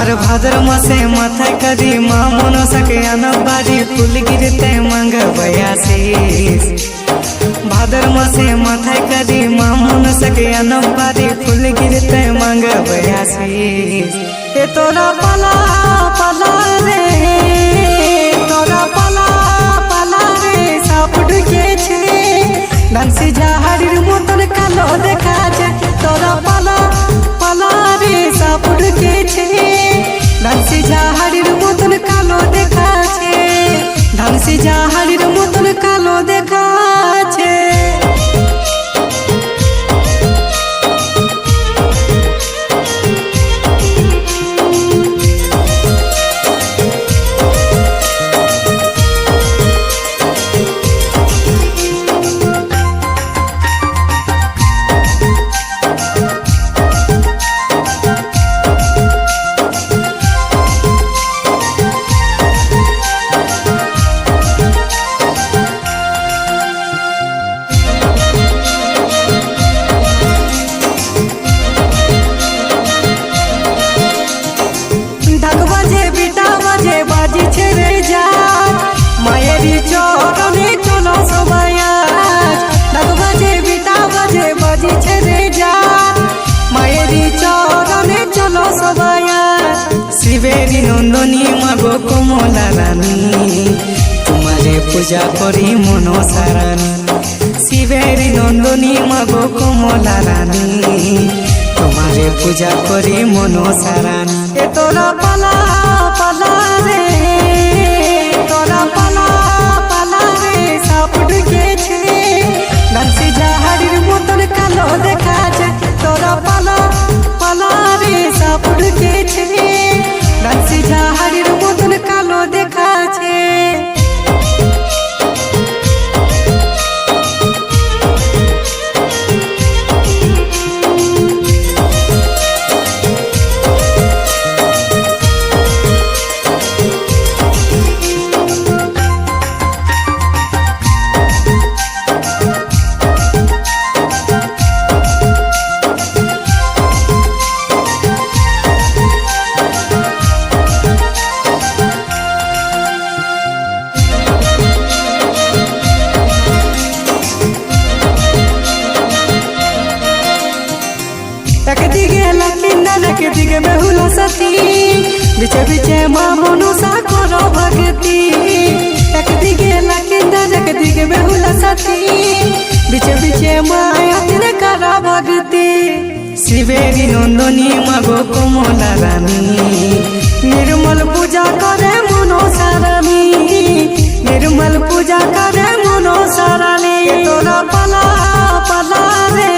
আর ভাদ্র মাসে মাথায় করি মা মনসাকে আনবারি ফুল গিরতে মাঙ্গবই আশিস। ভাদ্র মাসে মাথায় করি মা মনসাকে আনবারি ফুল গিরতে মাঙ্গবই আশিস। এ তোরা পালা পালা রে, তোরা পালা পালা রে, সাপ ঢুকেছে ডান্সি ঝাহাড়ির মতন কালো দেখাছে। তোরা পালা পালা রে, সাপ ঢুকেছে ডান্সি ঝাহাড়ির মতন কালো দেখাছে, ডান্সি ঝাহাড়ির মতন কালো দেখাছে। শিবেরি নন্দনী মাগো কমলা রানী, তোমারে পূজা করি মনসা রানী। শিবেরি নন্দনী মাগো কমলা রানী, তোমারে পূজা করি মনসা রানী। এ তোরা পালা পালা রে, তোরা পালা পালা রে, সাপ ঢুকেছে ডান্সি ঝাহাড়ির মতন কালো দেখাছে। তোরা পালা পালা রে, সাপ ঢুকেছে ডান্সি ঝাহাড়ির মতন কালো দেখাছে। একদিকে লক্ষ্মীনাথ একদিকে বেহুলা সতী, বিছে বিছে মা মনসা করো ভক্তি। একদিকে লক্ষ্মীনাথ একদিকে বেহুলা সতী, বিছে বিছে মা আতিরে করো ভক্তি। শিবেরি নন্দনী মাগো কমলা রানী, নির্মল পূজা করে মনসা রানী, নির্মল পূজা করে মনসা রানী। তোরা পালা পালা রে,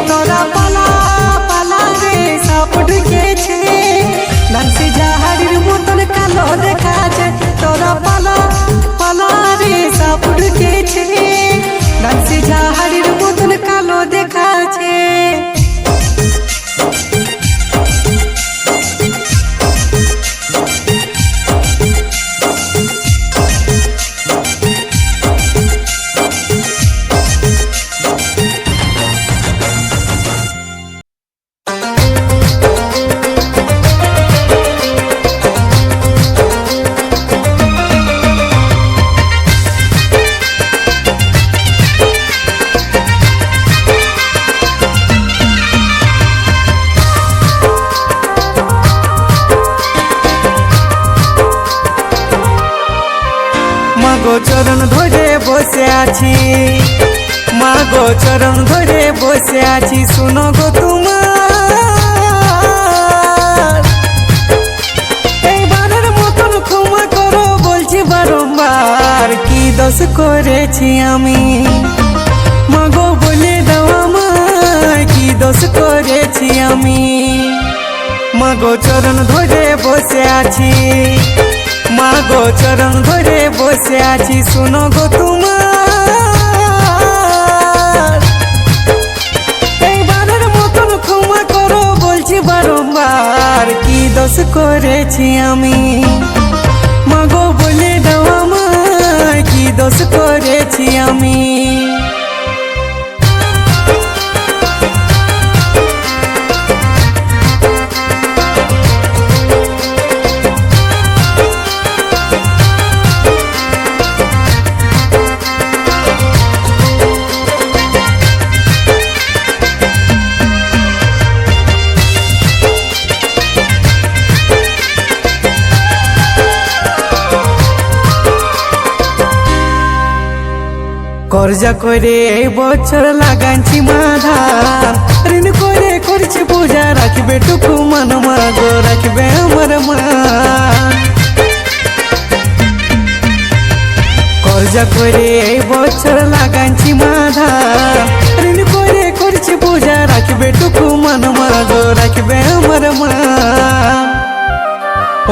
তোরা পালা পালা রে, সাপ ঢুকেছে ডান্সি ঝাহাড়ির মতন কালো দেখাছে। তোরা পালা পালা রে, সাপ ঢুকেছে ডান্সি ঝাহাড়ির মতন কালো দেখাছে। মাগো চরণ ধরে বসে আছি, মাগো চরণ ধরে বসে আছি, শুনো গো তোমার এইবারের মতন ক্ষমা করো বলছি বারংবার। কি দোষ করেছি আমি মাগো বলে দাও আমায়, কি দোষ করেছি আমি। মাগো চরণ ধরে বসে আছি, মাগো চরণ ধরে বসে আছি, শুনো গো তোমার এইবারের মতন ক্ষমা করো বলছি বারংবার। কি দোষ করেছি আমি মাগো বলে দাও আমায়, কি দোষ করেছি আমি। খরচা করে এই বছর লাগাইছি মাধান, ঋণ করে করছি পূজা, রাখবে টুকু মান মাগো, রাখবে আমার মান। খরচা করে এই বছর লাগাইছি মাধান, ঋণ করে করছি পূজা, রাখবে টুকু মান মাগো, রাখবে আমার মান।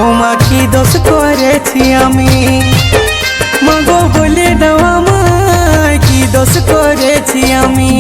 ও মা কি দোষ করেছি আমি, মাগো বলে দাও আমায় কি দোষ করেছি আমি।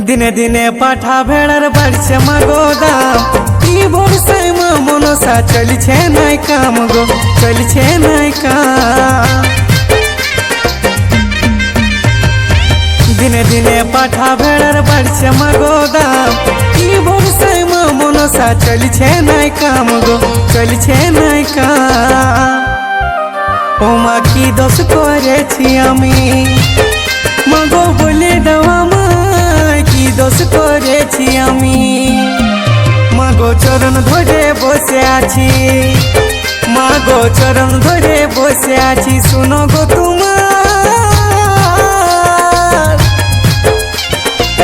দিনে দিনে পাঠা ভেড়ার বাড়ছে মাগো দাম, কি বর্ষায় মা মনসা চলছে নাই কাম গো, চলছে নাই কাম। দিনে দিনে পাঠা ভেড়ার বাড়ছে মাগো দাম, কি বর্ষায় মা মনসা চলছে নাই কাম গো, চলছে নাই কাম। ও মা কি দোষ করেছি আমি, মাগো বলে দাও আমায় কি দোষ করেছি আমি। মাগো চরণ ধরে বসে আছি, মাগো চরণ ধরে বসে আছি, শুনো গো তোমার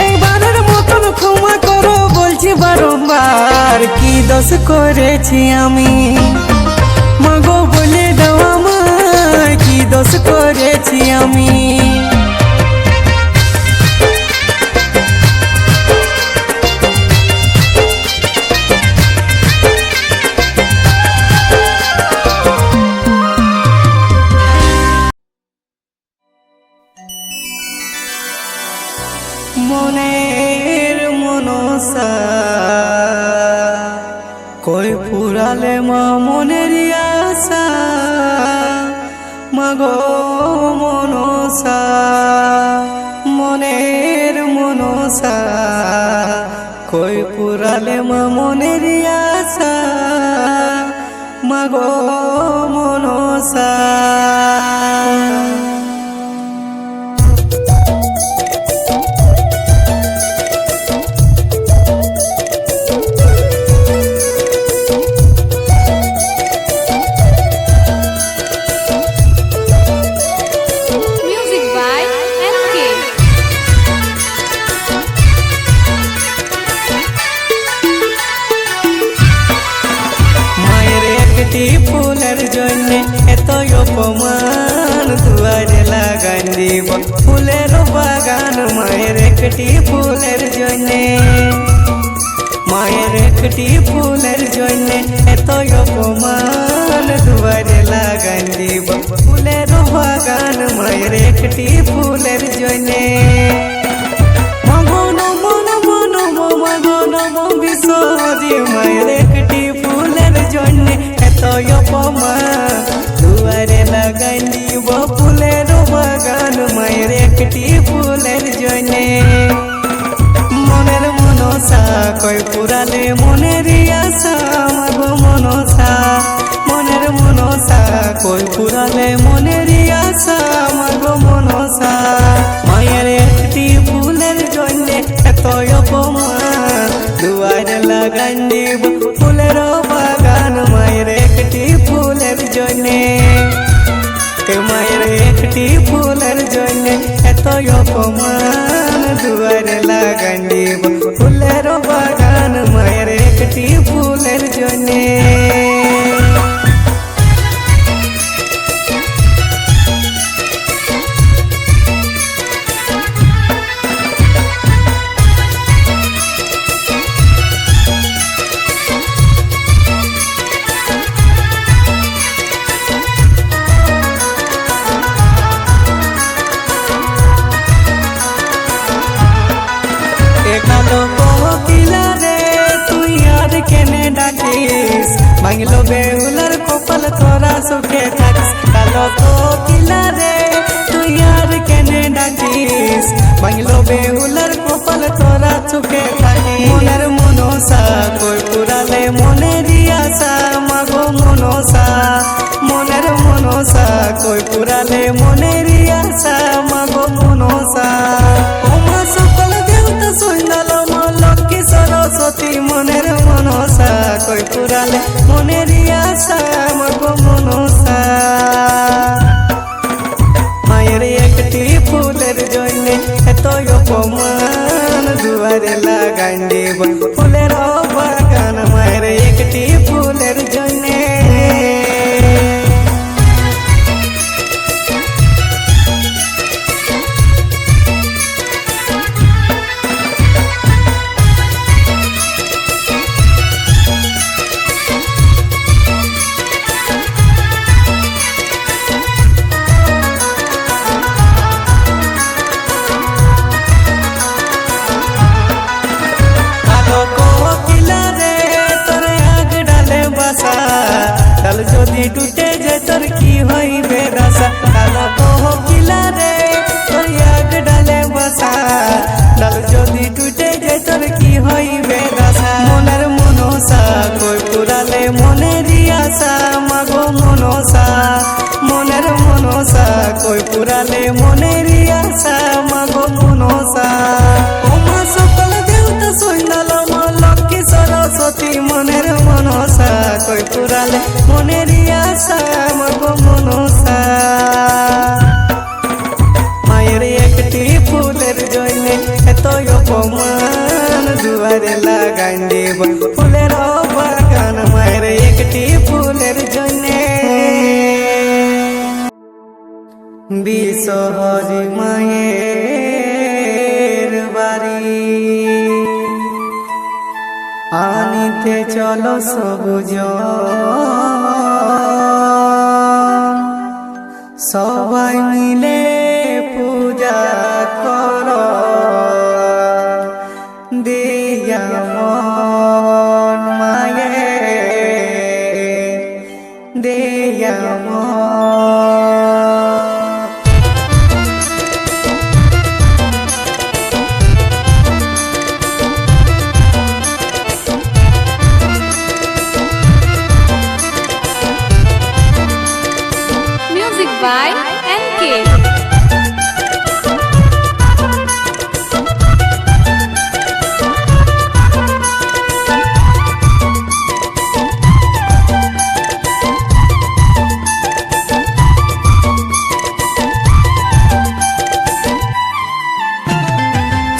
এইবারের মতন ক্ষমা করো বলছি বারংবার, কি দোষ করেছি আমি। মাগো বলে দাও আমায় কি দোষ করেছি আমি। মনের মনসা কই পুরালে মা মনের আশা, মাগো মনসা মনের মনসা কই পুরালে মা মনের আশা, মাগো মনসা। ফুলের জন্য এত অপমান, দুয়ারে লাগান দিব ফুলের বাগান, মায়ের একটি ফুলের জন্য, মায়ের একটি ফুলের জন্য এত অপমান, দুয়ারে লাগান দিব ফুলের বাগান, মায়ের একটি ফুলের জন্য। মাগো নমো নমো নমো, মাগো নমো বিশ্বজি, মায়ের একটি ফুলের জন্য এত অপমান, দুয়ারে লাগাই দিব ফুলের বাগান, মায়ের একটি ফুলের জন্য। মনের মনসা কই পুরালে মনের আশা, মাগো মনসা মনের মনসা কই পুরালে মনের আশা, মাগো মনসা। মায়ের একটি ফুলের জন্য এত অপমান, দুয়ারে লাগাই দিব ফুলের বাগান, মায়ের একটি ফুলের জন্য, মায়ের একটি ফুলের জন্য এত অপমান, দুয়ারে লাগাই দিব ফুলের বাগান, মায়ের একটি ফুলের জন্য। ভাঙলো বেহুলার কপাল তোরা সুখে থাকিস, কালো কোকিলা রে তুই আর কেনে ডাকিস, বাংলো বেহুলার কপাল তোরা চোখে থাকি মনের মনসা কই পুরালে মনের আশা মাগো মনসা মনের মনসা কই পুরালে মনের আশা মাগো মনসা ও মা সকল দেবতা সৈন্দাল মা লক্ষ্মী সরস্বতী মনের মনসা কই পুরালে মনের আশা মাগো মনসা মায়ের একটি ফুলের জন্য এত অপমান দুয়ারে লাগাই দেব ফুলের বাগান মায়ের একটি ফুলের জন্য ডাল যদি টুটে যায় তোর কি হইবে দশা কালো কোকিলা রে তোর এক ডালে বসা ডাল যদি টুটে যায় তোর কি হইবে দশা মনের মনসা কই পুরালে মনের আশা মাগো মনসা মনের মনসা কই পুরালে মনের আশা মাগো মনসা ও মা সকল দেবতা সৈন্দাল মা লক্ষ্মী সরস্বতী মনের মনসা কই পুরালে মনের আশা মাগো মনসা মায়ের একটি ফুলের জন্য এত অপমান দুয়ারে লাগাই দেব ফুলের বাগান মায়ের একটি ফুলের জন্য বিশহরি মায়ের বাড়ি আনিতে চলো সবুজ সবাই মিলে পূজা কর দিয়া মন মায়ের দিয়া Music by NK.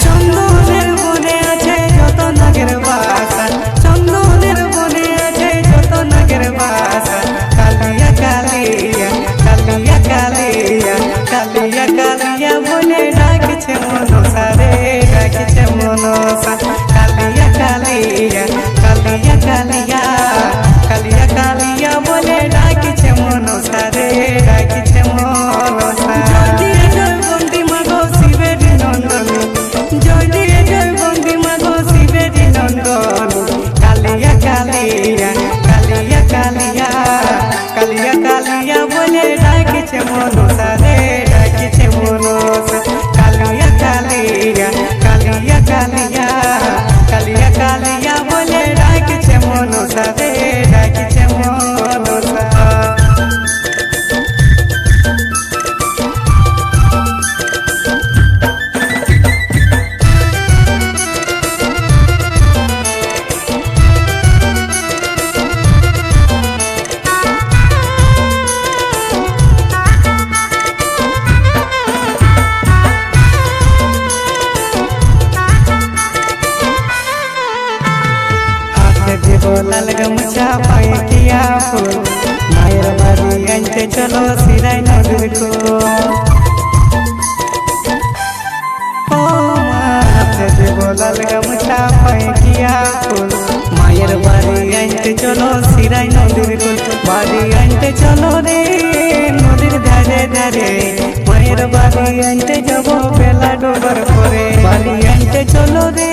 চন্দনের বনে আছে যত নাগের বাসা চন্দনের বনে আছে যত নাগের বাসা কালিয়া কালিয়া কালিয়া কালিয়া কালিয়া কালিয়া বলে ডাকছে মনসা রে ডাকছে মনসা কালিয়া কালিয়া কালিয়া কালিয়া কালিয়া কালিয়া বলে ডাকছে মনসা রে ডাকছে মনসা জয় জয় বন্দি মাগো শিবের নন্দনী জয় দিয়ে জয় বন্দি মাগো শিবের নন্দনী কালিয়া কালিয়া কালিয়া কালিয়া কালিয়া কালিয়া বলে ডাকছে মনসা রে ডাকছে মনসা কালিয়া কালিয়া কালিয়া কালিয়া কালিয়া কালিয়া বলে ডাকছে মনসা রে ডাকছে মনসা লাল গামছা পায়ে কিয়া ফুল মায়ের বাড়ি আনতে চলো সিরাই নদীর কুল ও মা হাতে দেব লাল গামছা পায়ে কিয়া ফুল মায়ের বাড়ি আনতে চলো সিরাই নদীর কুল বাড়ি আনতে চলো রে নদীর ধারে ধারে মায়ের বাড়ি আনতে যাব বেলা ডোবার করে বাড়ি আনতে চলো রে